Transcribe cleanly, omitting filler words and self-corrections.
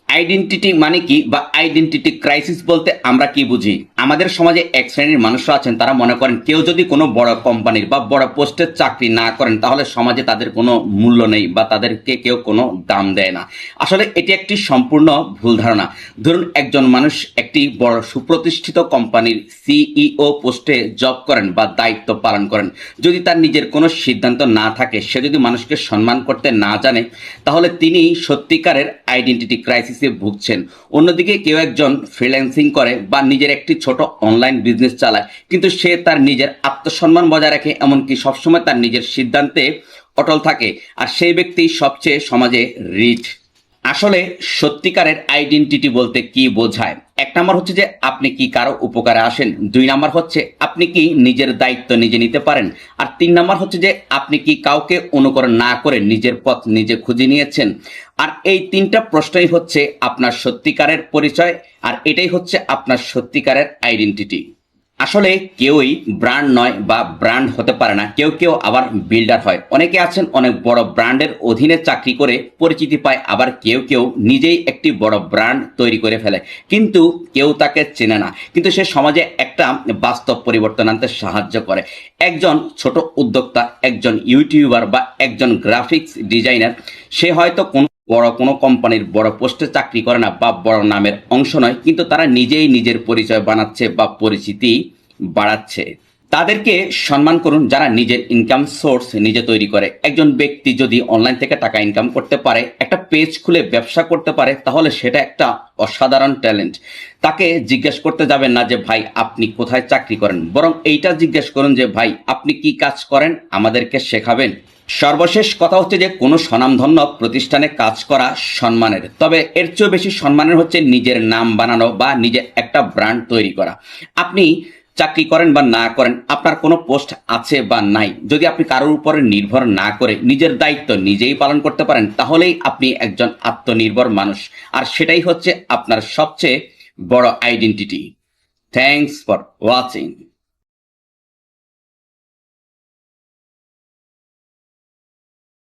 Identity মানে কি বা আইডেন্টিটি ক্রাইসিস বলতে আমরা কি বুঝি? আমাদের সমাজে এক শ্রেণীর মানুষরা আছেন, তারা মনে করেন কেউ যদি কোনো বড় কোম্পানির বা বড় পোস্টের চাকরি না করেন তাহলে সমাজে তাদের কোনো মূল্য নেই বা তাদেরকে কেউ কোনো দাম দেয় না। আসলে এটি একটি সম্পূর্ণ ভুল ধারণা। ধরুন একজন মানুষ একটি বড় সুপ্রতিষ্ঠিত কোম্পানির সিইও পোস্টে জব করেন বা দায়িত্ব পালন করেন, যদি তার নিজের কোনো সিদ্ধান্ত না থাকে, সে যদি মানুষকে সম্মান করতে না জানে, তাহলে তিনি সত্যিকারের আইডেন্টিটি ক্রাইসিসে ভুগছেন। অন্যদিকে কেউ একজন ফ্রিল্যান্সিং করে বা নিজের একটি ছোট অনলাইন বিজনেস চালায়, কিন্তু সে তার নিজের আত্মসম্মান বজায় রাখে, এমনকি সবসময় তার নিজের সিদ্ধান্তে অটল থাকে, আর সেই ব্যক্তি সবচেয়ে সমাজে রিচ। আসলে সত্যিকারের আইডেন্টিটি বলতে কি বোঝায়? এক নাম্বার হচ্ছে যে আপনি কি কারো উপকারে আসেন, দুই নাম্বার হচ্ছে আপনি কি নিজের দায়িত্ব নিজে নিতে পারেন, আর তিন নাম্বার হচ্ছে যে আপনি কি কাউকে অনুকরণ না করে নিজের পথ নিজে খুঁজে নিয়েছেন। আর এই তিনটা প্রশ্নই হচ্ছে আপনার সত্যিকারের পরিচয়, আর এটাই হচ্ছে আপনার সত্যিকারের আইডেন্টিটি। আসলে কেউই ব্র্যান্ড নয় বা ব্র্যান্ড হতে পারে না, কেউ কেউ আবার বিল্ডার হয়। অনেকে আছেন অনেক বড় ব্র্যান্ডের অধীনে চাকরি করে পরিচিতি পায়, আবার কেউ কেউ নিজেই একটি বড় ব্র্যান্ড তৈরি করে ফেলে, কিন্তু কেউ তাকে চেনে না, কিন্তু সে সমাজে একটা বাস্তব পরিবর্তন আনতে সাহায্য করে। একজন ছোট উদ্যোক্তা, একজন ইউটিউবার বা একজন গ্রাফিক্স ডিজাইনার, সে হয়তো বড় কোনো কোম্পানির বড় পোস্টে চাকরি করে না বা বড় নামের অংশ নয়, কিন্তু তারা নিজেই নিজের পরিচয় বানাচ্ছে বা পরিচিতি বাড়াচ্ছে। তাদেরকে সম্মান করুন যারা নিজের ইনকাম সোর্স নিজে তৈরি করে। একজন ব্যক্তি যদি অনলাইন থেকে টাকা ইনকাম করতে পারে, একটা পেজ খুলে ব্যবসা করতে পারে, তাহলে সেটা একটা অসাধারণ ট্যালেন্ট। তাকে জিজ্ঞেস করতে যাবেন না যে ভাই আপনি কোথায় চাকরি করেন, বরং এইটা জিজ্ঞেস করুন যে ভাই আপনি কি কাজ করেন, আমাদেরকে শেখাবেন। সর্বশেষ কথা হচ্ছে যে কোনো স্বনামধন্য প্রতিষ্ঠানে কাজ করা সম্মানের, তবে এর চেয়েও বেশি সম্মানের হচ্ছে নিজের নাম বানানো বা নিজের একটা ব্র্যান্ড তৈরি করা। আপনি চাকরি করেন বা না করেন, আপনার কোনো পোস্ট আছে বা নাই, যদি আপনি কারোর উপরে নির্ভর না করে নিজের দায়িত্ব নিজেই পালন করতে পারেন, তাহলেই আপনি একজন আত্মনির্ভর মানুষ, আর সেটাই হচ্ছে আপনার সবচেয়ে বড় আইডেন্টিটি। Thanks for watching.